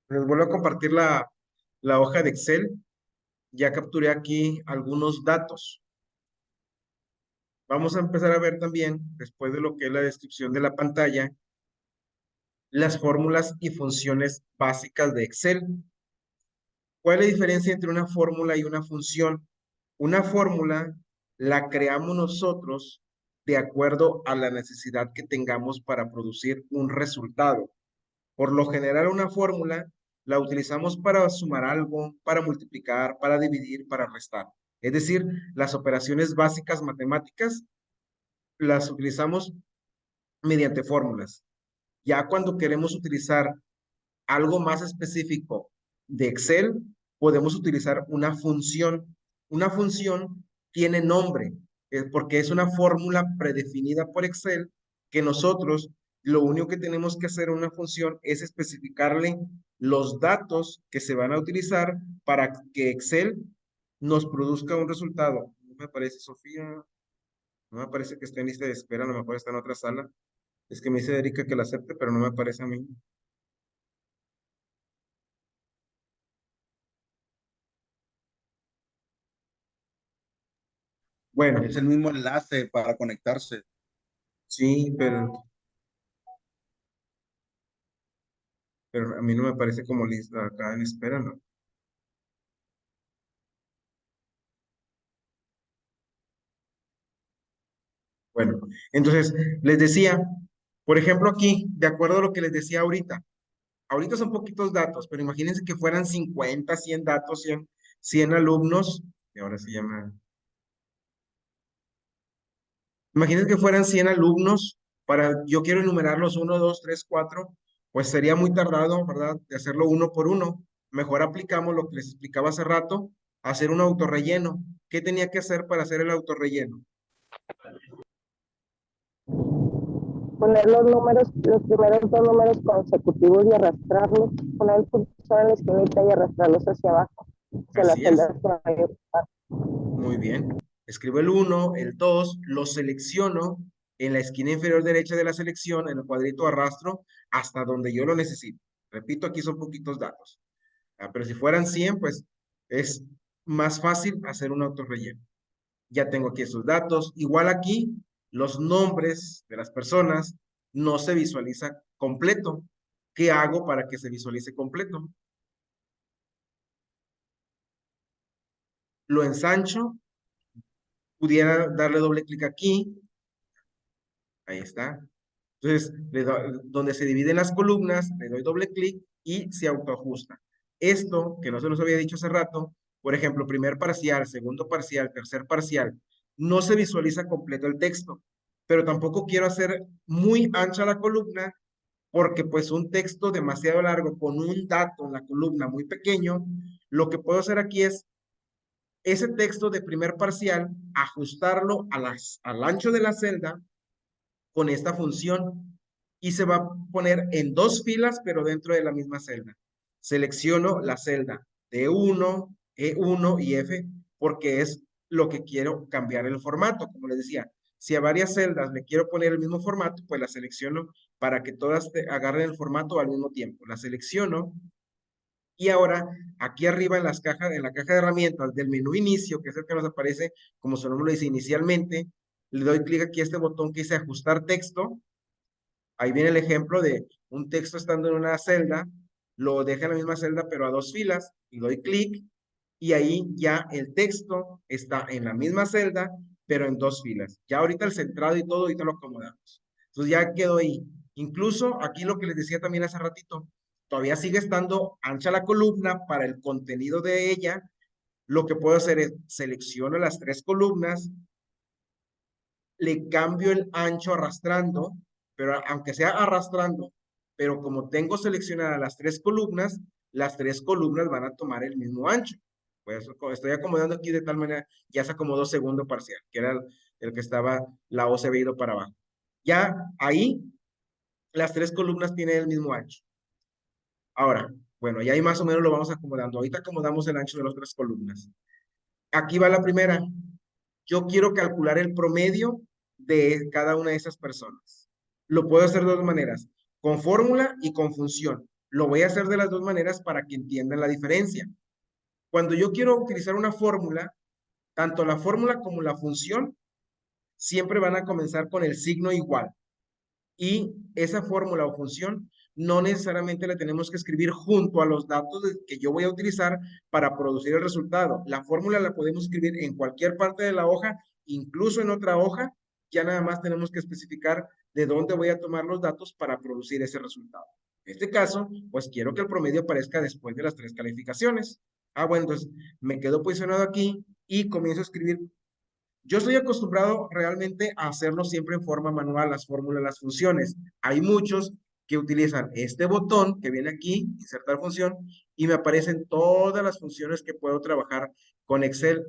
Les vuelvo a compartir la hoja de Excel. Ya capturé aquí algunos datos. Vamos a empezar a ver también, después de lo que es la descripción de la pantalla, las fórmulas y funciones básicas de Excel. ¿Cuál es la diferencia entre una fórmula y una función? Una fórmula la creamos nosotros de acuerdo a la necesidad que tengamos para producir un resultado. Por lo general, una fórmula la utilizamos para sumar algo, para multiplicar, para dividir, para restar. Es decir, las operaciones básicas matemáticas las utilizamos mediante fórmulas. Ya cuando queremos utilizar algo más específico de Excel, podemos utilizar una función. Una función tiene nombre, porque es una fórmula predefinida por Excel que nosotros lo único que tenemos que hacer en una función es especificarle los datos que se van a utilizar para que Excel nos produzca un resultado. No me aparece Sofía, no me parece que esté en lista de espera, a lo mejor está en otra sala. Es que me dice Erika que la acepte, pero no me aparece a mí. Bueno, Es el mismo enlace para conectarse. sí, pero a mí no me parece como lista acá en espera, ¿no? Bueno, entonces les decía, por ejemplo aquí, de acuerdo a lo que les decía ahorita son poquitos datos, pero imagínense que fueran 50, 100 datos, 100 alumnos, y ahora se llama, imagínense que fueran 100 alumnos, yo quiero enumerarlos uno, 2, 3, 4, pues sería muy tardado, ¿verdad? De hacerlo uno por uno. Mejor aplicamos lo que les explicaba hace rato, hacer un autorrelleno. ¿Qué tenía que hacer para hacer el autorrelleno? Poner los números, los primeros dos números consecutivos y arrastrarlos, poner el cursor en la esquinita y arrastrarlos hacia abajo, hacia las Así es. celdas que vaya a ocupar. Muy bien. Escribo el uno, el 2, lo selecciono en la esquina inferior derecha de la selección, en el cuadrito arrastro hasta donde yo lo necesito. Repito, aquí son poquitos datos. Pero si fueran 100, pues es más fácil hacer un autorrelleno. Ya tengo aquí esos datos. Igual aquí, los nombres de las personas no se visualiza completo. ¿Qué hago para que se visualice completo? Lo ensancho, pudiera darle doble clic aquí. Ahí está. Entonces, donde se dividen las columnas, le doy doble clic y se autoajusta. Esto, que no se los había dicho hace rato, por ejemplo, primer parcial, segundo parcial, tercer parcial, no se visualiza completo el texto, pero tampoco quiero hacer muy ancha la columna porque pues un texto demasiado largo con un dato en la columna muy pequeño, lo que puedo hacer aquí es ese texto de primer parcial, ajustarlo al ancho de la celda con esta función y se va a poner en dos filas, pero dentro de la misma celda. Selecciono la celda D1, E1 y F porque es lo que quiero cambiar el formato. Como les decía, si a varias celdas le quiero poner el mismo formato, pues la selecciono para que todas agarren el formato al mismo tiempo. La selecciono y ahora aquí arriba en la caja de herramientas del menú inicio, que es el que nos aparece, como su nombre lo dice inicialmente, le doy clic aquí a este botón que dice ajustar texto. Ahí viene el ejemplo de un texto estando en una celda, lo deja en la misma celda pero a dos filas y doy clic y ahí ya el texto está en la misma celda pero en dos filas. Ya ahorita el centrado y todo, ahorita lo acomodamos. Entonces ya quedó ahí. Incluso aquí lo que les decía también hace ratito, todavía sigue estando ancha la columna para el contenido de ella. Lo que puedo hacer es selecciono las tres columnas, le cambio el ancho arrastrando, pero aunque sea arrastrando, pero como tengo seleccionadas las tres columnas van a tomar el mismo ancho. Pues estoy acomodando aquí de tal manera, ya se acomodó segundo parcial, que era el que estaba, la O se había ido para abajo. Ya ahí, las tres columnas tienen el mismo ancho. Ahora, bueno, ya ahí más o menos lo vamos acomodando. Ahorita acomodamos el ancho de las tres columnas. Aquí va la primera. Yo quiero calcular el promedio de cada una de esas personas. Lo puedo hacer de dos maneras, con fórmula y con función. Lo voy a hacer de las dos maneras para que entiendan la diferencia. Cuando yo quiero utilizar una fórmula, tanto la fórmula como la función siempre van a comenzar con el signo igual. Y esa fórmula o función no necesariamente la tenemos que escribir junto a los datos que yo voy a utilizar para producir el resultado. La fórmula la podemos escribir en cualquier parte de la hoja, incluso en otra hoja. Ya nada más tenemos que especificar de dónde voy a tomar los datos para producir ese resultado. En este caso, pues quiero que el promedio aparezca después de las 3 calificaciones. Bueno, entonces me quedo posicionado aquí y comienzo a escribir. Yo estoy acostumbrado realmente a hacerlo siempre en forma manual, las fórmulas, las funciones. Hay muchos que utilizan este botón que viene aquí, insertar función, y me aparecen todas las funciones que puedo trabajar con Excel,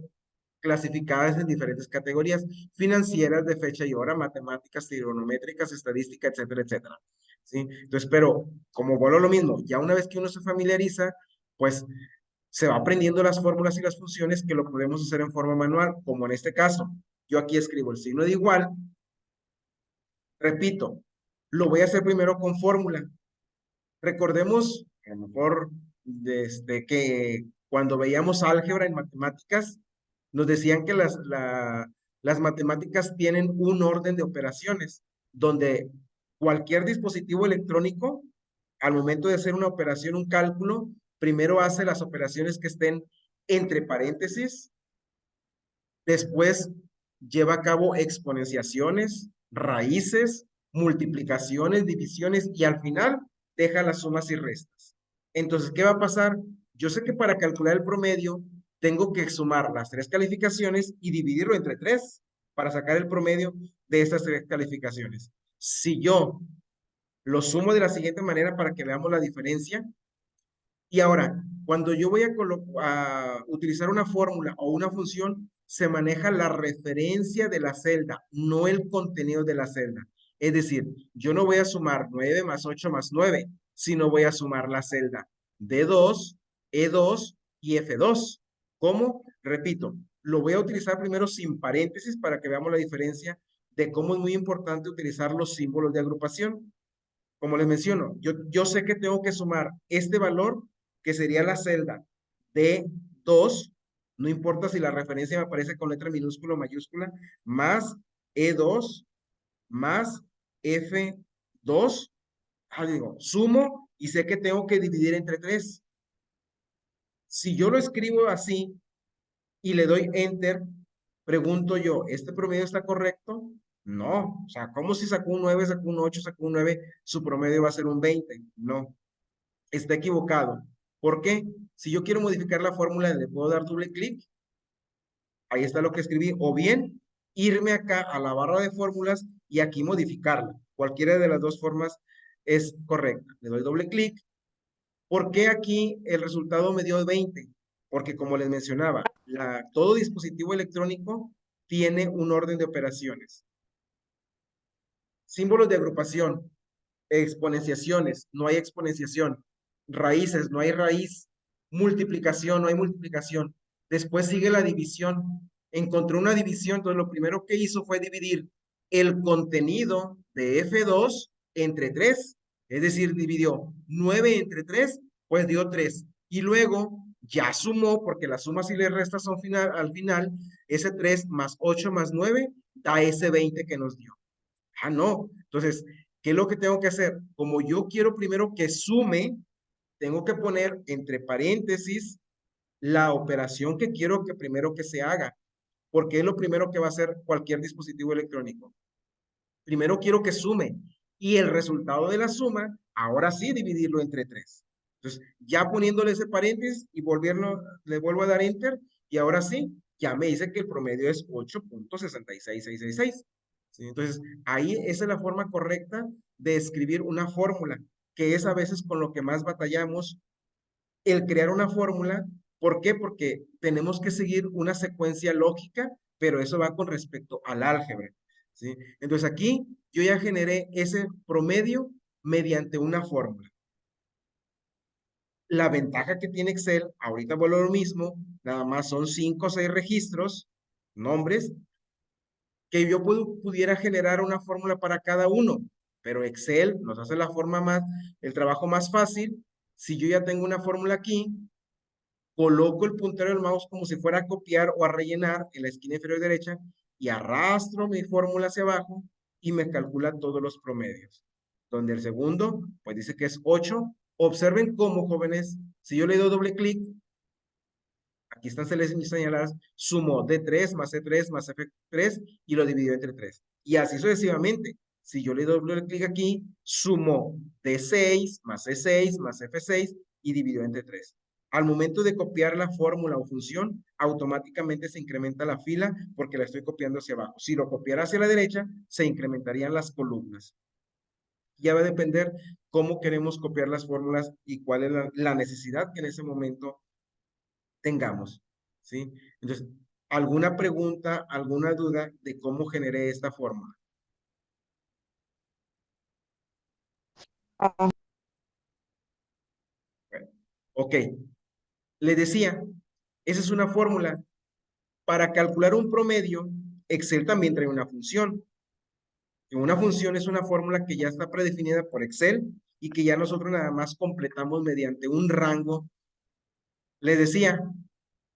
clasificadas en diferentes categorías: financieras, de fecha y hora, matemáticas, trigonométricas, estadística, etcétera, etcétera. ¿Sí? Entonces, pero como vuelvo a lo mismo, ya una vez que uno se familiariza, pues se va aprendiendo las fórmulas y las funciones que lo podemos hacer en forma manual, como en este caso. Yo aquí escribo el signo de igual. Repito, lo voy a hacer primero con fórmula. Recordemos, a lo mejor, desde que cuando veíamos álgebra en matemáticas, nos decían que las matemáticas tienen un orden de operaciones, donde cualquier dispositivo electrónico, al momento de hacer una operación, un cálculo, primero hace las operaciones que estén entre paréntesis, después lleva a cabo exponenciaciones, raíces, multiplicaciones, divisiones y al final deja las sumas y restas. Entonces, ¿qué va a pasar? Yo sé que para calcular el promedio tengo que sumar las 3 calificaciones y dividirlo entre 3 para sacar el promedio de estas 3 calificaciones. Si yo lo sumo de la siguiente manera para que veamos la diferencia, y ahora, cuando yo voy a utilizar una fórmula o una función, se maneja la referencia de la celda, no el contenido de la celda. Es decir, yo no voy a sumar 9 más 8 más 9, sino voy a sumar la celda D2, E2 y F2. ¿Cómo? Repito, lo voy a utilizar primero sin paréntesis para que veamos la diferencia de cómo es muy importante utilizar los símbolos de agrupación. Como les menciono, yo sé que tengo que sumar este valor, que sería la celda D2, no importa si la referencia me aparece con letra minúscula o mayúscula, más E2, más F2. Digo, sumo y sé que tengo que dividir entre 3. Si yo lo escribo así y le doy Enter, pregunto yo, ¿este promedio está correcto? No, o sea, ¿cómo si sacó un 9, sacó un 8, sacó un 9, su promedio va a ser un 20? No, está equivocado. ¿Por qué? Si yo quiero modificar la fórmula, le puedo dar doble clic, ahí está lo que escribí, o bien irme acá a la barra de fórmulas y aquí modificarla. Cualquiera de las dos formas es correcta. Le doy doble clic. ¿Por qué aquí el resultado me dio 20? Porque como les mencionaba, todo dispositivo electrónico tiene un orden de operaciones. Símbolos de agrupación, exponenciaciones, no hay exponenciación, raíces, no hay raíz, multiplicación, no hay multiplicación. Después sigue la división. Encontré una división, entonces lo primero que hizo fue dividir el contenido de F2 entre 3, es decir, dividió 9 entre 3, pues dio 3. Y luego ya sumó, porque las sumas y las restas son al final, ese 3 más 8 más 9 da ese 20 que nos dio. No. Entonces, ¿qué es lo que tengo que hacer? Como yo quiero primero que sume, tengo que poner entre paréntesis la operación que quiero que primero que se haga, porque es lo primero que va a hacer cualquier dispositivo electrónico. Primero quiero que sume y el resultado de la suma, ahora sí dividirlo entre 3. Entonces, ya poniéndole ese paréntesis y le vuelvo a dar enter y ahora sí, ya me dice que el promedio es 8.66666. ¿Sí? Entonces, ahí esa es la forma correcta de escribir una fórmula, que es a veces con lo que más batallamos, el crear una fórmula. ¿Por qué? Porque tenemos que seguir una secuencia lógica, pero eso va con respecto al álgebra. ¿Sí? Entonces aquí yo ya generé ese promedio mediante una fórmula. La ventaja que tiene Excel, ahorita vuelvo a lo mismo, nada más son 5 o 6 registros, nombres, que yo pudiera generar una fórmula para cada uno, pero Excel nos hace el trabajo más fácil Si yo ya tengo una fórmula aquí, coloco el puntero del mouse como si fuera a copiar o a rellenar en la esquina inferior derecha y arrastro mi fórmula hacia abajo y me calcula todos los promedios. Donde el segundo, pues dice que es 8. Observen cómo, jóvenes, si yo le doy doble clic, aquí están señaladas, sumo D3 más C3 más F3 y lo dividió entre 3. Y así sucesivamente. Si yo le doy doble clic aquí, sumo D6 más C6 más F6 y dividió entre 3. Al momento de copiar la fórmula o función, automáticamente se incrementa la fila porque la estoy copiando hacia abajo. Si lo copiara hacia la derecha, se incrementarían las columnas. Ya va a depender cómo queremos copiar las fórmulas y cuál es la necesidad que en ese momento tengamos, ¿sí? Entonces, ¿alguna pregunta, alguna duda de cómo generé esta fórmula? Ah, Bueno, ok, le decía, esa es una fórmula. Para calcular un promedio, Excel también trae una función. Y una función es una fórmula que ya está predefinida por Excel y que ya nosotros nada más completamos mediante un rango. Les decía,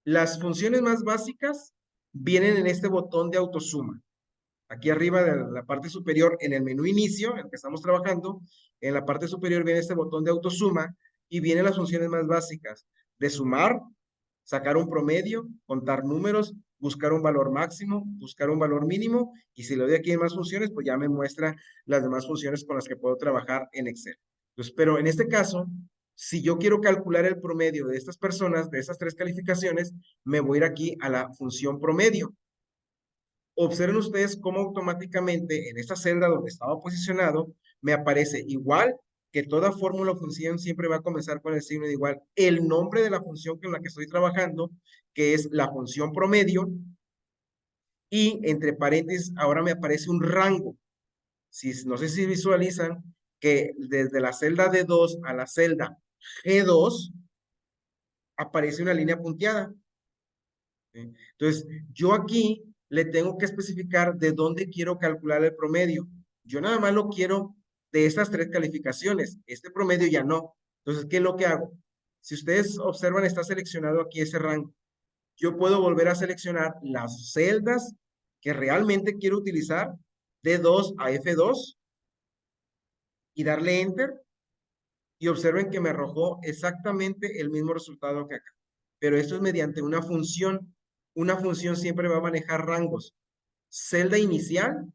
las funciones más básicas vienen en este botón de autosuma. Aquí arriba de la parte superior, en el menú inicio, en el que estamos trabajando, en la parte superior viene este botón de autosuma y vienen las funciones más básicas de sumar, sacar un promedio, contar números, buscar un valor máximo, buscar un valor mínimo, y si le doy aquí en más funciones, pues ya me muestra las demás funciones con las que puedo trabajar en Excel. Entonces, pero en este caso, si yo quiero calcular el promedio de estas personas, de estas 3 calificaciones, me voy a ir aquí a la función promedio. Observen ustedes cómo automáticamente en esta celda donde estaba posicionado, me aparece igual que toda fórmula o función siempre va a comenzar con el signo de igual. El nombre de la función con la que estoy trabajando, que es la función promedio, y entre paréntesis ahora me aparece un rango. No sé si visualizan que desde la celda D2 a la celda G2 aparece una línea punteada. ¿Sí? Entonces, yo aquí le tengo que especificar de dónde quiero calcular el promedio. Yo nada más lo quiero de estas 3 calificaciones. Este promedio ya no. Entonces, ¿qué es lo que hago? Si ustedes observan, está seleccionado aquí ese rango. Yo puedo volver a seleccionar las celdas que realmente quiero utilizar de 2 a F2 y darle Enter. Y observen que me arrojó exactamente el mismo resultado que acá. Pero esto es mediante una función. Una función siempre va a manejar rangos. Celda inicial,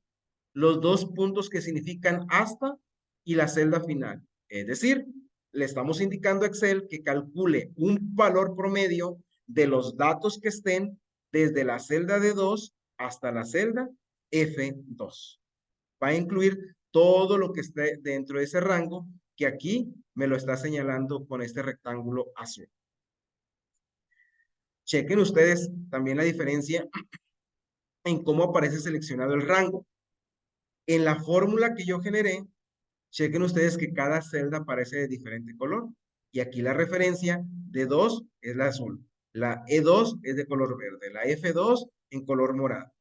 los 2 puntos que significan hasta y la celda final. Es decir, le estamos indicando a Excel que calcule un valor promedio de los datos que estén desde la celda de 2 hasta la celda F2. Va a incluir todo lo que esté dentro de ese rango que aquí me lo está señalando con este rectángulo azul. Chequen ustedes también la diferencia en cómo aparece seleccionado el rango. En la fórmula que yo generé, chequen ustedes que cada celda aparece de diferente color. Y aquí la referencia de 2 es la azul. La E2 es de color verde. La F2 en color morado.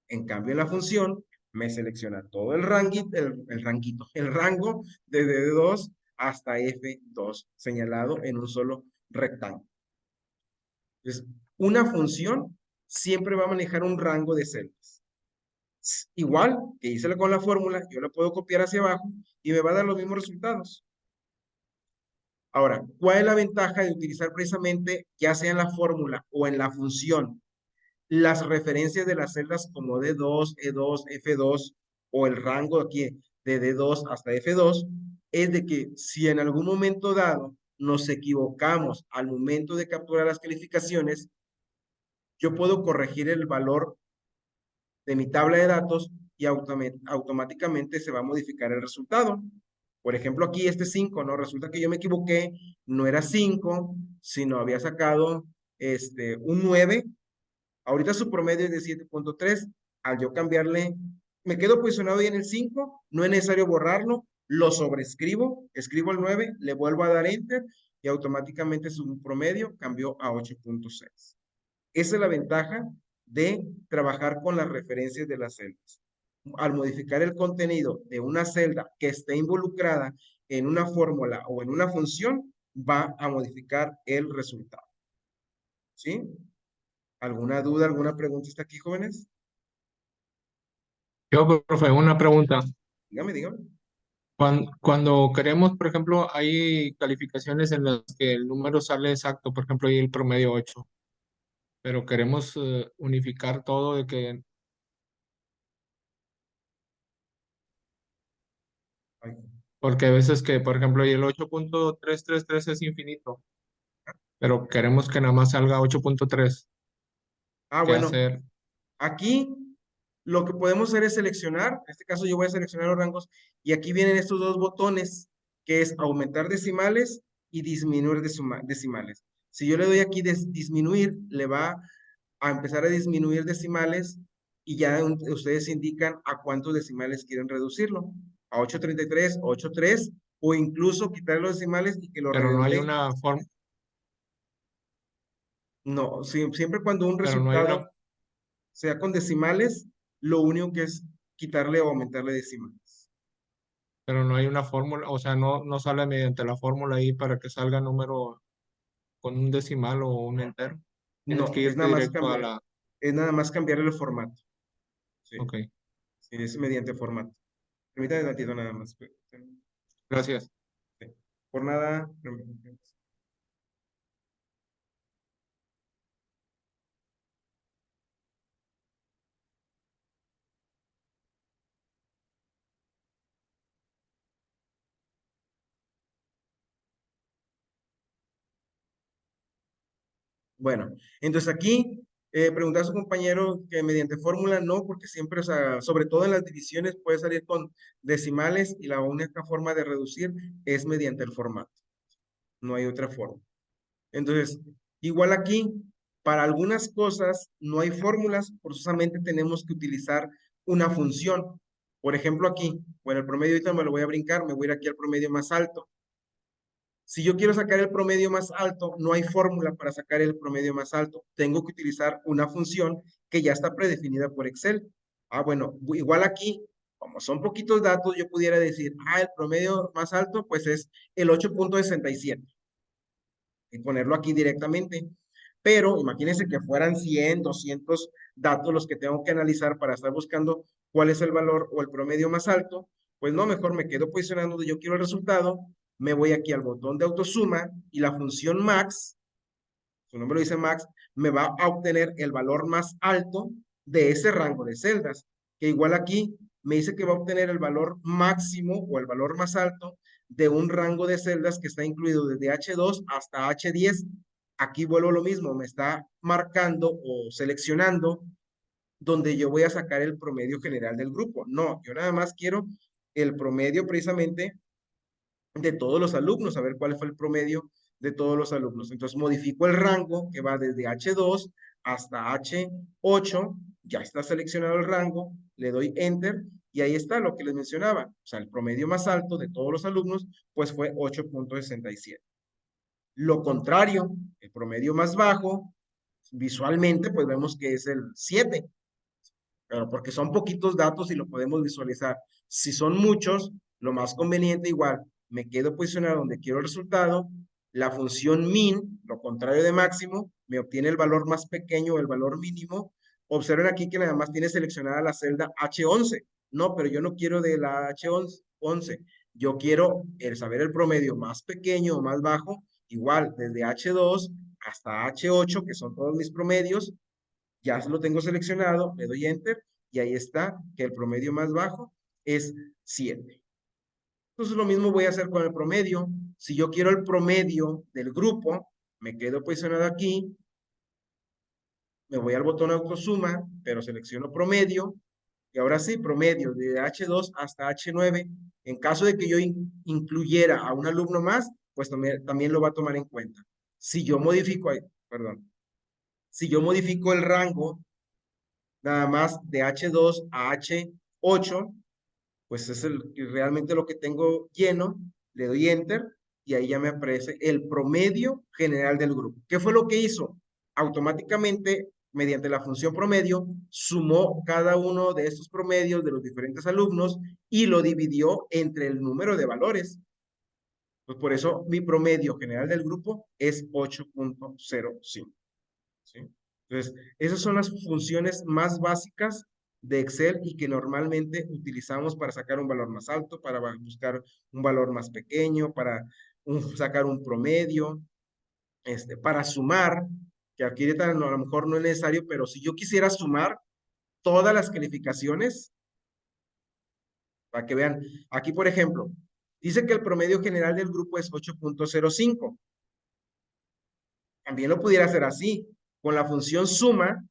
En cambio, en la función me selecciona todo el rango desde D2 hasta F2, señalado en un solo rectángulo. Entonces, una función siempre va a manejar un rango de celdas. Igual que hice con la fórmula, yo la puedo copiar hacia abajo y me va a dar los mismos resultados. Ahora, ¿cuál es la ventaja de utilizar precisamente, ya sea en la fórmula o en la función, las referencias de las celdas como D2, E2, F2 o el rango aquí de D2 hasta F2? Es de que si en algún momento dado nos equivocamos al momento de capturar las calificaciones, yo puedo corregir el valor de mi tabla de datos y automáticamente se va a modificar el resultado. Por ejemplo, aquí este 5, ¿no? Resulta que yo me equivoqué, no era 5, sino había sacado un 9. Ahorita su promedio es de 7.3. Al yo cambiarle, me quedo posicionado ahí en el 5, no es necesario borrarlo, lo sobrescribo, escribo el 9, le vuelvo a dar Enter y automáticamente su promedio cambió a 8.6. Esa es la ventaja de trabajar con las referencias de las celdas. Al modificar el contenido de una celda que esté involucrada en una fórmula o en una función, va a modificar el resultado. ¿Sí? ¿Alguna duda, alguna pregunta hasta aquí, jóvenes? Yo, profe, una pregunta. Dígame, dígame. Cuando queremos, por ejemplo, hay calificaciones en las que el número sale exacto, por ejemplo, ahí el promedio 8, pero queremos unificar todo de que, Ay. porque a veces que, por ejemplo, ahí el 8.333 es infinito, pero queremos que nada más salga 8.3. ¿Qué Bueno, hacer? aquí lo que podemos hacer es seleccionar, en este caso yo voy a seleccionar los rangos, y aquí vienen estos dos botones, que es aumentar decimales y disminuir decimales. Si yo le doy aquí disminuir, le va a empezar a disminuir decimales y ya ustedes indican a cuántos decimales quieren reducirlo, a 8.33, 8.3 o incluso quitar los decimales y que lo Pero no hay redondee. una forma, No, siempre cuando un pero no hay una, resultado sea con decimales, lo único que es quitarle o aumentarle decimales. pero no hay una fórmula, o sea, no sale mediante la fórmula ahí para que salga número con un decimal o un entero. Tienes que No, irte directo a la, es nada más cambiarle el formato. Sí, ok, sí, es mediante formato. Permítame tantito nada más. gracias. Sí. Por nada. Bueno, entonces aquí preguntar a su compañero que mediante fórmula no, porque siempre, o sea, sobre todo en las divisiones puede salir con decimales y la única forma de reducir es mediante el formato. No hay otra forma. Entonces, igual aquí, para algunas cosas no hay fórmulas, forzosamente tenemos que utilizar una función. Por ejemplo, aquí, bueno, el promedio ahorita me lo voy a brincar, me voy a ir aquí al promedio más alto. Si yo quiero sacar el promedio más alto, no hay fórmula para sacar el promedio más alto. Tengo que utilizar una función que ya está predefinida por Excel. Bueno, igual aquí, como son poquitos datos, yo pudiera decir, el promedio más alto, pues es el 8.67 y ponerlo aquí directamente. Pero imagínense que fueran 100, 200 datos los que tengo que analizar para estar buscando cuál es el valor o el promedio más alto. Pues no, mejor me quedo posicionando donde yo quiero el resultado, me voy aquí al botón de autosuma y la función max, su nombre lo dice max, me va a obtener el valor más alto de ese rango de celdas, que igual aquí me dice que va a obtener el valor máximo o el valor más alto de un rango de celdas que está incluido desde H2 hasta H10. Aquí vuelvo lo mismo, me está marcando o seleccionando donde yo voy a sacar el promedio general del grupo. No, yo nada más quiero el promedio precisamente de todos los alumnos, a ver cuál fue el promedio de todos los alumnos. Entonces modifico el rango que va desde H2 hasta H8, ya está seleccionado el rango, le doy Enter y ahí está lo que les mencionaba. O sea, el promedio más alto de todos los alumnos, pues fue 8.67. Lo contrario, el promedio más bajo, visualmente, pues vemos que es el 7, pero porque son poquitos datos y lo podemos visualizar. Si son muchos, lo más conveniente igual, me quedo posicionado donde quiero el resultado, la función min, lo contrario de máximo, me obtiene el valor más pequeño, el valor mínimo. Observen aquí que nada más tiene seleccionada la celda H11. No, pero yo no quiero de la H11. Yo quiero saber el promedio más pequeño o más bajo, igual desde H2 hasta H8, que son todos mis promedios, ya lo tengo seleccionado, le doy Enter y ahí está que el promedio más bajo es 7. Entonces lo mismo voy a hacer con el promedio. Si yo quiero el promedio del grupo, me quedo posicionado aquí, me voy al botón autosuma, pero selecciono promedio y ahora sí, promedio de H2 hasta H9. En caso de que yo incluyera a un alumno más, pues también lo va a tomar en cuenta. Si yo modifico, perdón, si yo modifico el rango nada más de H2 a H8, pues es realmente lo que tengo lleno, le doy Enter y ahí ya me aparece el promedio general del grupo. ¿Qué fue lo que hizo? Automáticamente, mediante la función promedio, sumó cada uno de estos promedios de los diferentes alumnos y lo dividió entre el número de valores. Pues por eso mi promedio general del grupo es 8.05. ¿Sí? Entonces, esas son las funciones más básicas de Excel y que normalmente utilizamos para sacar un valor más alto, para buscar un valor más pequeño, para sacar un promedio, para sumar, que aquí ahorita a lo mejor no es necesario, pero si yo quisiera sumar todas las calificaciones, para que vean, aquí por ejemplo, dice que el promedio general del grupo es 8.05. También lo pudiera hacer así, con la función suma,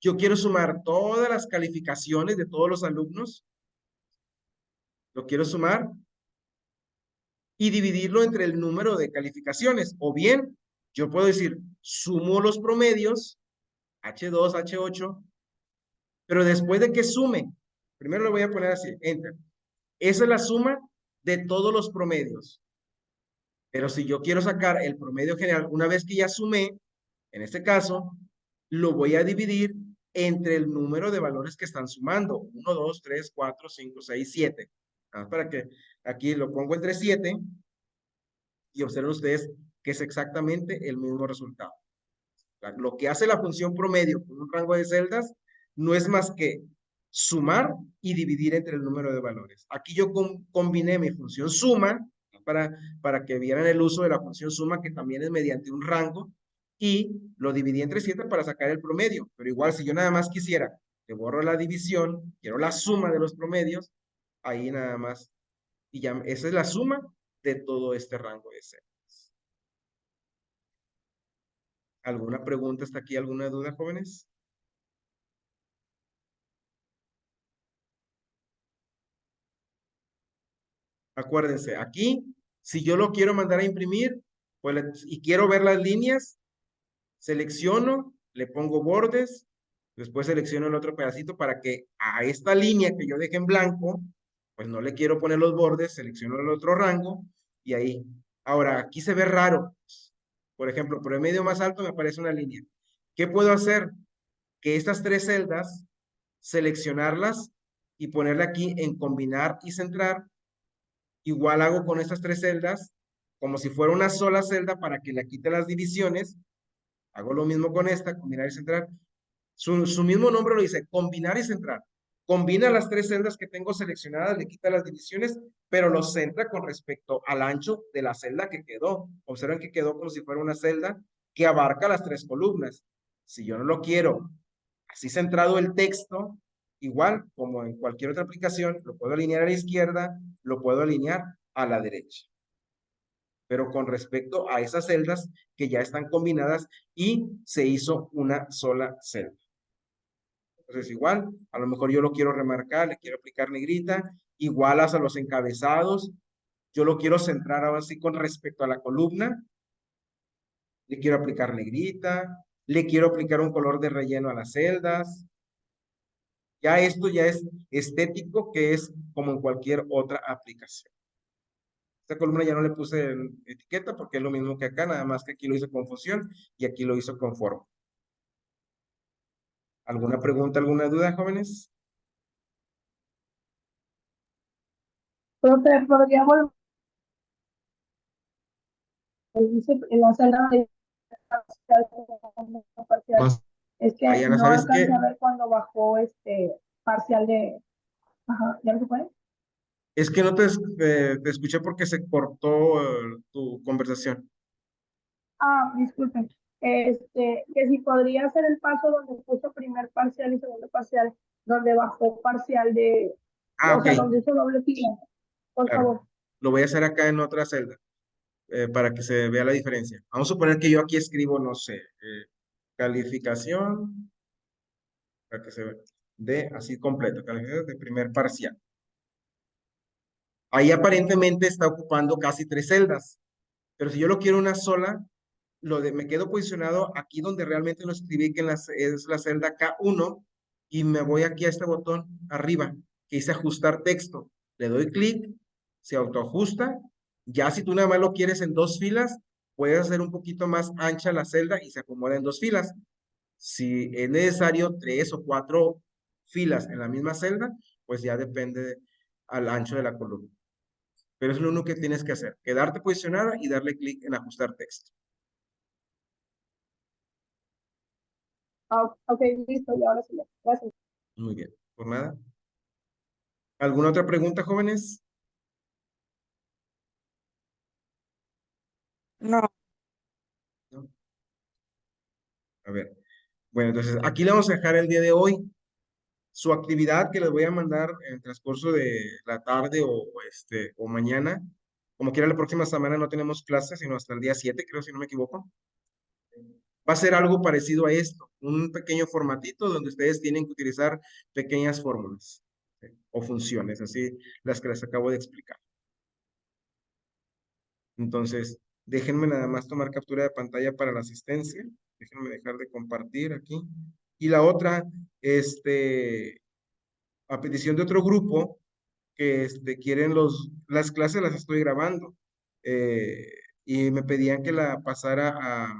yo quiero sumar todas las calificaciones de todos los alumnos, lo quiero sumar y dividirlo entre el número de calificaciones. O bien, yo puedo decir, sumo los promedios, H2, H8, pero después de que sume, primero lo voy a poner así, enter. Esa es la suma de todos los promedios. Pero si yo quiero sacar el promedio general, una vez que ya sumé, en este caso, lo voy a dividir entre el número de valores que están sumando. 1, 2, 3, 4, 5, 6, 7. Para que aquí lo pongo entre 7 y observen ustedes que es exactamente el mismo resultado. Lo que hace la función promedio con un rango de celdas no es más que sumar y dividir entre el número de valores. Aquí yo combiné mi función suma para que vieran el uso de la función suma, que también es mediante un rango, y lo dividí entre 7 para sacar el promedio. Pero igual, si yo nada más quisiera que borro la división, quiero la suma de los promedios, ahí nada más. Y ya, esa es la suma de todo este rango de celdas. ¿Alguna pregunta hasta aquí? ¿Alguna duda, jóvenes? Acuérdense, aquí, si yo lo quiero mandar a imprimir, pues, y quiero ver las líneas, selecciono, le pongo bordes, después selecciono el otro pedacito para que a esta línea que yo dejé en blanco, pues no le quiero poner los bordes, selecciono el otro rango y ahí. Ahora, aquí se ve raro. Por ejemplo, por el medio más alto me aparece una línea. ¿Qué puedo hacer? Que estas tres celdas, seleccionarlas y ponerle aquí en combinar y centrar. Igual hago con estas tres celdas, como si fuera una sola celda para que le quite las divisiones. Hago lo mismo con esta, combinar y centrar. Su mismo nombre lo dice, combinar y centrar. Combina las tres celdas que tengo seleccionadas, le quita las divisiones, pero los centra con respecto al ancho de la celda que quedó. Observen que quedó como si fuera una celda que abarca las tres columnas. Si yo no lo quiero así centrado el texto, igual como en cualquier otra aplicación, lo puedo alinear a la izquierda, lo puedo alinear a la derecha. Pero con respecto a esas celdas que ya están combinadas y se hizo una sola celda. Entonces igual, a lo mejor yo lo quiero remarcar, le quiero aplicar negrita, igual hasta los encabezados, yo lo quiero centrar ahora sí con respecto a la columna, le quiero aplicar negrita, le quiero aplicar un color de relleno a las celdas. Ya esto ya es estético, que es como en cualquier otra aplicación. Esta columna ya no le puse etiqueta porque es lo mismo que acá, nada más que aquí lo hizo con fusión y aquí lo hizo con forma. ¿Alguna pregunta, alguna duda, jóvenes? Profe, podría volver en la celda de parcial. Más, Es que Ana, no ¿sabes qué? alcancé a ver cuando bajó parcial de. Ajá, ¿ya no se puede? Es que no te escuché porque se cortó tu conversación. Ah, disculpen. Que si podría hacer el paso donde puso primer parcial y segundo parcial, donde bajó parcial de, Ah, o ok, sea, donde hizo doble fila, por claro. favor. Lo voy a hacer acá en otra celda para que se vea la diferencia. Vamos a suponer que yo aquí escribo, no sé, calificación, para que se vea, de así completo, calificación de primer parcial. Ahí aparentemente está ocupando casi tres celdas, pero si yo lo quiero una sola, me quedo posicionado aquí donde realmente lo escribí, que es la celda K1, y me voy aquí a este botón arriba, que dice ajustar texto. Le doy clic, se autoajusta. Ya si tú nada más lo quieres en dos filas, puedes hacer un poquito más ancha la celda y se acomoda en dos filas. Si es necesario 3 o 4 filas en la misma celda, pues ya depende al ancho de la columna. pero es lo único que tienes que hacer, quedarte posicionada y darle clic en ajustar texto. Ah, ok, listo, y ahora sí, ya. Gracias. Muy bien, por nada. ¿Alguna otra pregunta, jóvenes? No. ¿No? A ver, bueno, entonces aquí le vamos a dejar el día de hoy. Su actividad que les voy a mandar en el transcurso de la tarde o mañana. Como quiera, la próxima semana no tenemos clases, sino hasta el día 7, creo, si no me equivoco. Va a ser algo parecido a esto, un pequeño formatito donde ustedes tienen que utilizar pequeñas fórmulas, ¿sí? O funciones, así las que les acabo de explicar. Entonces, déjenme nada más tomar captura de pantalla para la asistencia. Déjenme dejar de compartir aquí. Y la otra, a petición de otro grupo que quieren las clases, las estoy grabando. eh, y me pedían que la pasara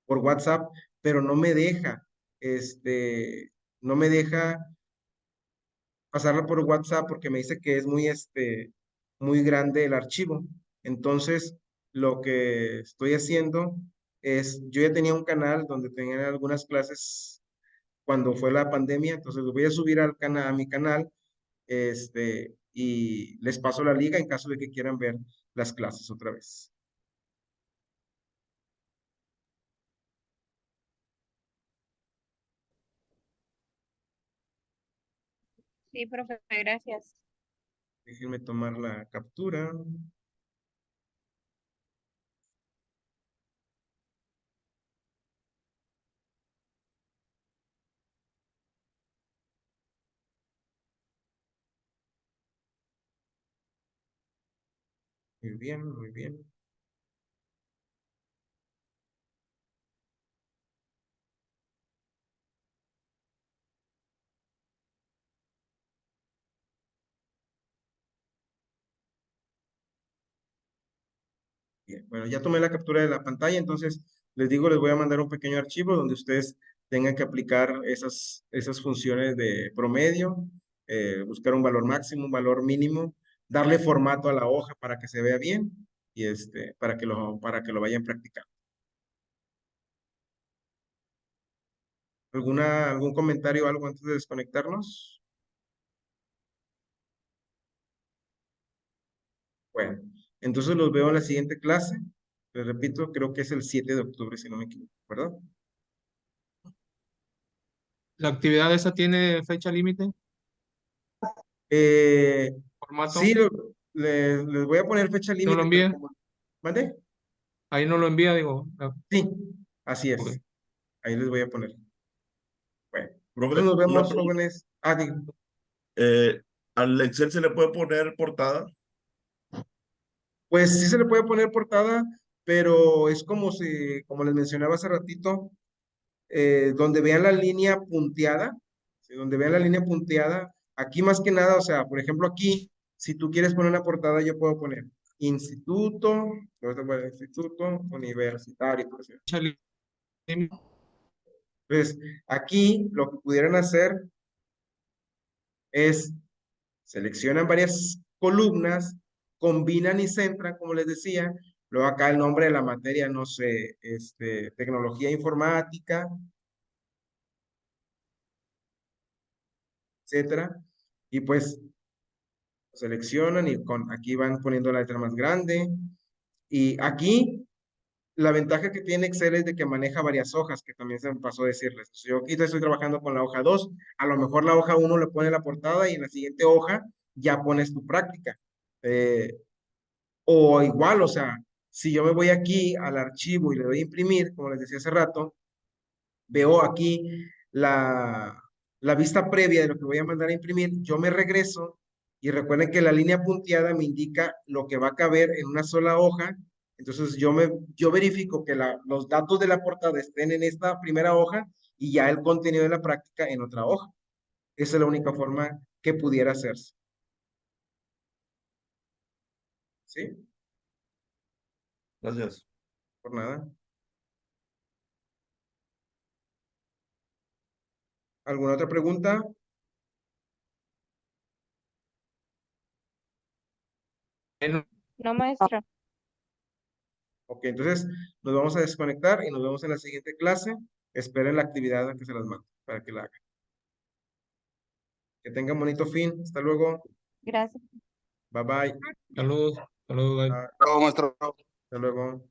por WhatsApp, pero no me deja, no me deja pasarla por WhatsApp porque me dice que es muy grande el archivo. Entonces, lo que estoy haciendo es, yo ya tenía un canal donde tenía algunas clases cuando fue la pandemia, entonces lo voy a subir a mi canal, y les paso la liga en caso de que quieran ver las clases otra vez. Sí, profe, gracias. Déjenme tomar la captura. Muy bien, muy bien. Bien, bueno, ya tomé la captura de la pantalla, entonces les digo, les voy a mandar un pequeño archivo donde ustedes tengan que aplicar esas funciones de promedio, buscar un valor máximo, un valor mínimo, darle formato a la hoja para que se vea bien y para que lo vayan practicando. ¿Algún comentario o algo antes de desconectarnos? Bueno, entonces los veo en la siguiente clase. Les repito, creo que es el 7 de octubre, si no me equivoco, ¿verdad? ¿La actividad esa tiene fecha límite? Eh, ¿Formato? sí, les voy a poner fecha ¿No lo límite, pero envía? como... ¿Mande? Ahí no lo envía, digo. Sí, así Ok. es. Ahí les voy a poner. Bueno, entonces Profe, nos una vemos, pregunta. jóvenes. Ah, digo, ¿Al Excel se le puede poner portada? pues sí se le puede poner portada, pero es como les mencionaba hace ratito, donde vean la línea punteada, ¿sí? Donde vean la línea punteada, aquí más que nada, o sea, por ejemplo, aquí, si tú quieres poner una portada, yo puedo poner instituto, instituto universitario, por ejemplo. Fecha límite. Entonces, aquí lo que pudieran hacer es seleccionan varias columnas, combinan y centran, como les decía, luego acá el nombre de la materia, no sé, tecnología informática, etcétera, y pues seleccionan y aquí van poniendo la letra más grande, y aquí la ventaja que tiene Excel es de que maneja varias hojas, que también se me pasó a decirles. Yo aquí estoy trabajando con la hoja 2, a lo mejor la hoja 1 le pone la portada y en la siguiente hoja ya pones tu práctica. Eh, O igual, o sea, si yo me voy aquí al archivo y le doy a imprimir, como les decía hace rato, veo aquí la, la vista previa de lo que voy a mandar a imprimir, yo me regreso y recuerden que la línea punteada me indica lo que va a caber en una sola hoja, entonces yo verifico que los datos de la portada estén en esta primera hoja y ya el contenido de la práctica en otra hoja. Esa es la única forma que pudiera hacerse. ¿Sí? Gracias. Por nada. ¿Alguna otra pregunta? No, maestra. Ok, entonces nos vamos a desconectar y nos vemos en la siguiente clase. Esperen la actividad a que se las mande para que la hagan. Que tengan bonito fin. Hasta luego. Gracias. Bye bye. Saludos, saludos. Ah, Chao, maestro. hasta luego.